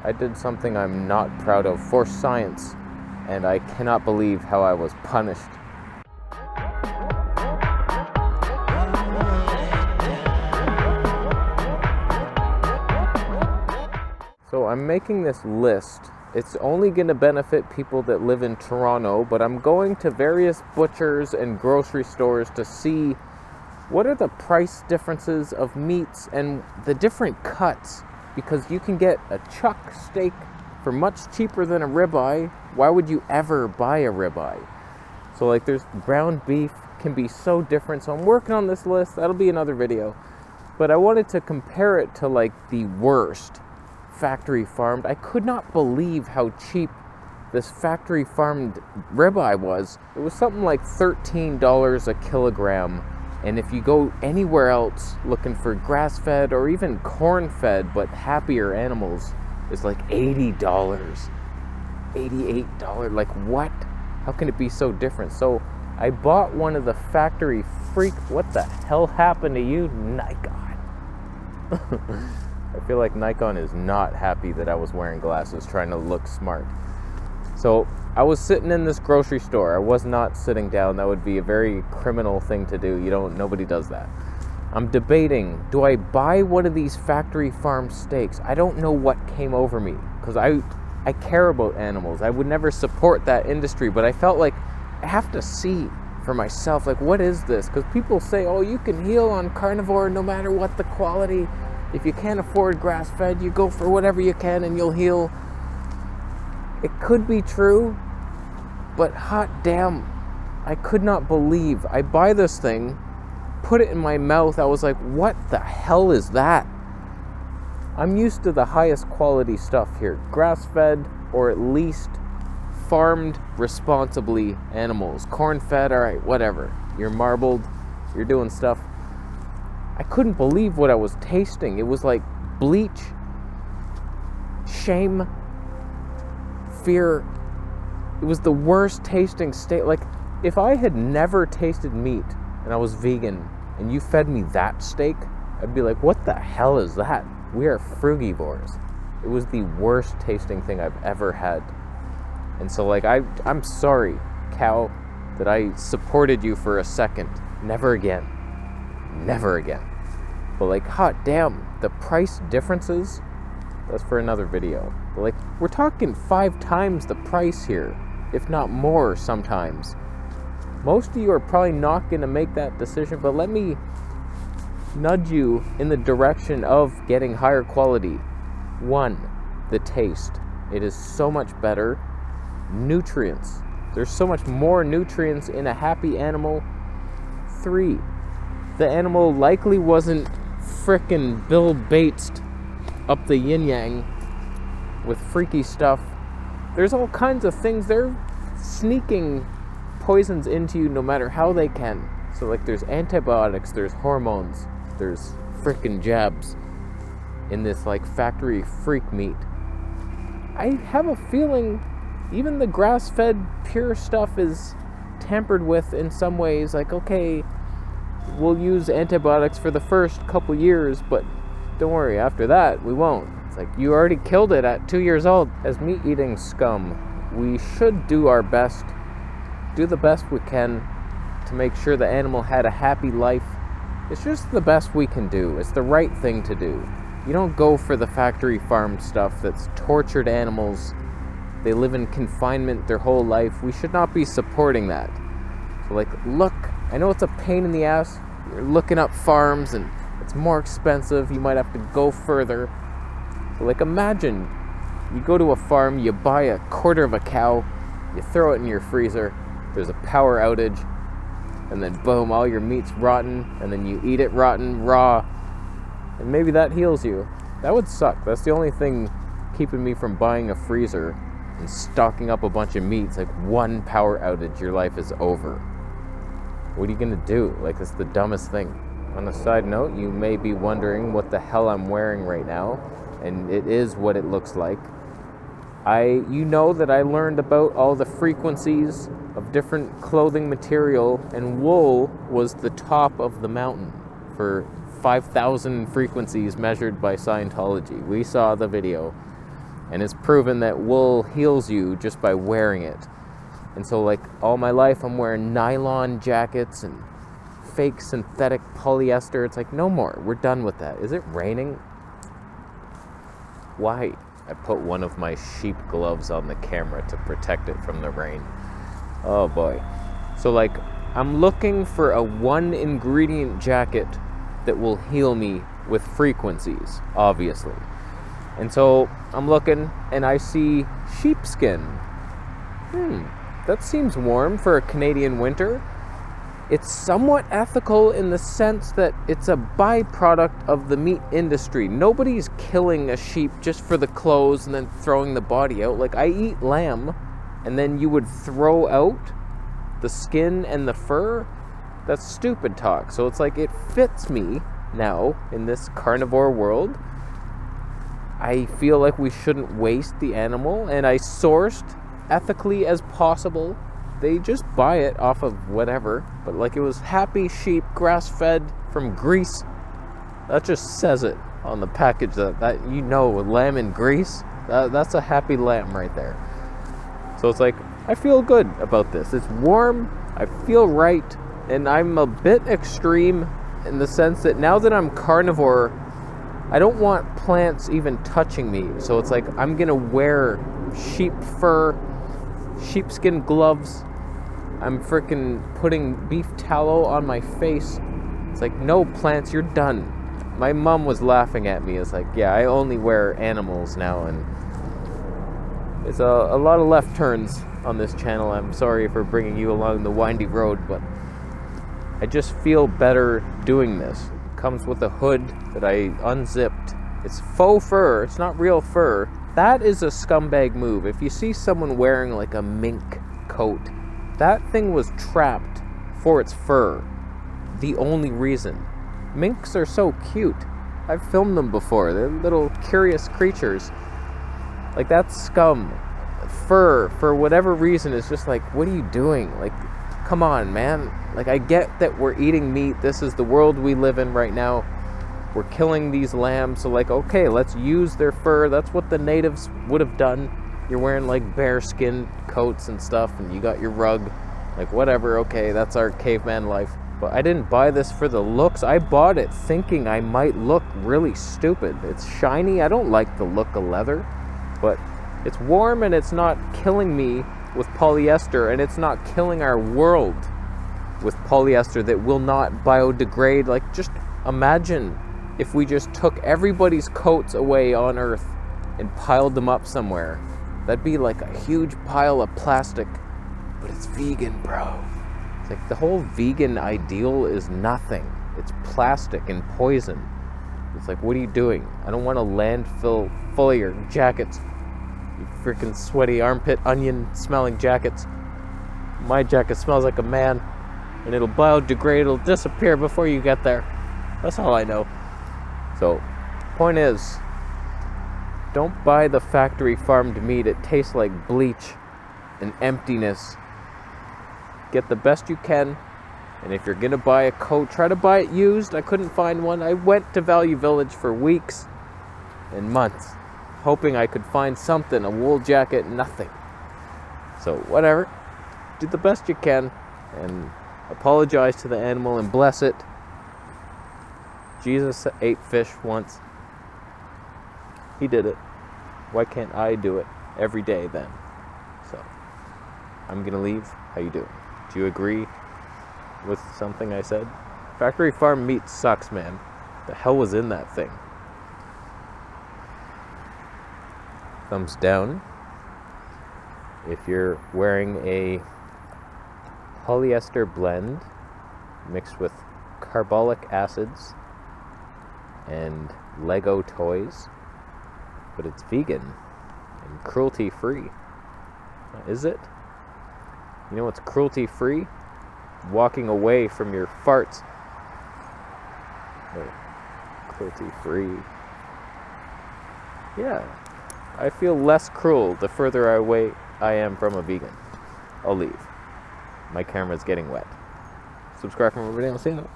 I did something I'm not proud of for science, and I cannot believe how I was punished. So I'm making this list. It's only going to benefit people that live in Toronto, but I'm going to various butchers and grocery stores to see what are the price differences of meats and the different cuts, because you can get a chuck steak for much cheaper than a ribeye. Why would you ever buy a ribeye? So like there's ground beef can be so different. So I'm working on this list. That'll be another video. But I wanted to compare it to like the worst factory farmed. I could not believe how cheap this factory farmed ribeye was. It was something like $13 a kilogram. And if you go anywhere else looking for grass-fed or even corn-fed but happier animals, it's like $80, $88. Like what? How can it be so different? So I bought one of the factory freak. What the hell happened to you, Nikon? I feel like Nikon is not happy that I was wearing glasses trying to look smart. So I was sitting in this grocery store. I was not sitting down. That would be a very criminal thing to do. Nobody does that. I'm debating, do I buy one of these factory farm steaks? I don't know what came over me, because I care about animals. I would never support that industry, but I felt like I have to see for myself, like, what is this? Because people say, oh, you can heal on carnivore no matter what the quality. If you can't afford grass-fed, you go for whatever you can and you'll heal. It could be true, but hot damn, I could not believe. I buy this thing, put it in my mouth, I was like, what the hell is that? I'm used to the highest quality stuff here. Grass-fed, or at least farmed responsibly animals. Corn-fed, alright, whatever. You're marbled, you're doing stuff. I couldn't believe what I was tasting. It was like bleach, shame, fear. It was the worst tasting steak. Like, if I had never tasted meat and I was vegan and you fed me that steak, I'd be like, what the hell is that? We are frugivores. It was the worst tasting thing I've ever had. And so like, I'm sorry, cow, that I supported you for a second. Never again. Never again. But like, hot damn, the price differences, that's for another video. But like, we're talking 5 times the price here, if not more sometimes. Most of you are probably not going to make that decision, but let me nudge you in the direction of getting higher quality. 1, the taste. It is so much better. Nutrients. There's so much more nutrients in a happy animal. 3, the animal likely wasn't frickin' Bill Bates'd up the yin-yang with freaky stuff. There's all kinds of things. They're sneaking poisons into you no matter how they can. So like, there's antibiotics, there's hormones, there's frickin' jabs in this like factory freak meat. I have a feeling even the grass-fed pure stuff is tampered with in some ways. Like, okay, we'll use antibiotics for the first couple years, but don't worry, after that, we won't. It's like, you already killed it at 2 years old. As meat-eating scum, we should do our best, do the best we can to make sure the animal had a happy life. It's just the best we can do. It's the right thing to do. You don't go for the factory farm stuff that's tortured animals. They live in confinement their whole life. We should not be supporting that. So like, look, I know it's a pain in the ass. You're looking up farms and it's more expensive. You might have to go further. But like, imagine you go to a farm, you buy a quarter of a cow, you throw it in your freezer, there's a power outage, and then boom, all your meat's rotten, and then you eat it rotten, raw, and maybe that heals you. That would suck. That's the only thing keeping me from buying a freezer and stocking up a bunch of meats. Like, one power outage, your life is over. What are you gonna do? Like, it's the dumbest thing. On a side note, you may be wondering what the hell I'm wearing right now, and it is what it looks like. You know that I learned about all the frequencies of different clothing material, and wool was the top of the mountain for 5,000 frequencies measured by Scientology. We saw the video. And it's proven that wool heals you just by wearing it. And so, like, all my life I'm wearing nylon jackets and fake synthetic polyester. It's like, no more. We're done with that. Is it raining? Why? I put one of my sheep gloves on the camera to protect it from the rain. Oh boy. So, like, I'm looking for a one ingredient jacket that will heal me with frequencies, obviously. And so I'm looking and I see sheepskin. That seems warm for a Canadian winter. It's somewhat ethical in the sense that it's a byproduct of the meat industry. Nobody's killing a sheep just for the clothes and then throwing the body out. Like, I eat lamb and then you would throw out the skin and the fur. That's stupid talk. So it's like, it fits me now in this carnivore world. I feel like we shouldn't waste the animal, and I sourced ethically as possible. They just buy it off of whatever, but like, it was happy sheep, grass-fed from Greece. That just says it on the package, that you know, lamb in Greece. That's a happy lamb right there. So it's like, I feel good about this. It's warm, I feel right, and I'm a bit extreme in the sense that now that I'm carnivore, I don't want plants even touching me. So it's like, I'm gonna wear sheep fur, sheepskin gloves. I'm freaking putting beef tallow on my face. It's like, no plants, you're done. My mom was laughing at me. It's like, yeah, I only wear animals now, and it's a lot of left turns on this channel. I'm sorry for bringing you along the windy road, but I just feel better doing this. It comes with a hood that I unzipped. It's faux fur, it's not real fur. That is a scumbag move. If you see someone wearing like a mink coat, that thing was trapped for its fur. The only reason. Minks are so cute. I've filmed them before. They're little curious creatures. Like, that's scum. Fur, for whatever reason, is just like, what are you doing? Like, come on, man. Like, I get that we're eating meat. This is the world we live in right now. We're killing these lambs. So, like, okay, let's use their fur. That's what the natives would have done. You're wearing, like, bear skin coats and stuff, and you got your rug. Like, whatever, okay, that's our caveman life. But I didn't buy this for the looks. I bought it thinking I might look really stupid. It's shiny. I don't like the look of leather. But it's warm and it's not killing me with polyester, and it's not killing our world with polyester that will not biodegrade. Like, just imagine if we just took everybody's coats away on Earth and piled them up somewhere. That'd be like a huge pile of plastic, but it's vegan, bro. It's like, the whole vegan ideal is nothing. It's plastic and poison. It's like, what are you doing? I don't want a landfill full of your jackets. You freaking sweaty armpit onion smelling jackets. My jacket smells like a man, and it'll biodegrade, it'll disappear before you get there. That's all I know. So, point is, don't buy the factory farmed meat. It tastes like bleach and emptiness. Get the best you can, and if you're gonna buy a coat, try to buy it used. I couldn't find one. I went to Value Village for weeks and months, hoping I could find something, a wool jacket, nothing. So whatever, do the best you can, and apologize to the animal and bless it. Jesus ate fish once. He did it. Why can't I do it every day then? So, I'm gonna leave. How you doing? Do you agree with something I said? Factory farm meat sucks, man. The hell was in that thing? Thumbs down if you're wearing a polyester blend mixed with carbolic acids and Lego toys, but it's vegan and cruelty-free. Is it? You know what's cruelty-free? Walking away from your farts. Oh, cruelty-free. Yeah, I feel less cruel the further away I am from a vegan. I'll leave. My camera's getting wet. Subscribe for more videos. See you.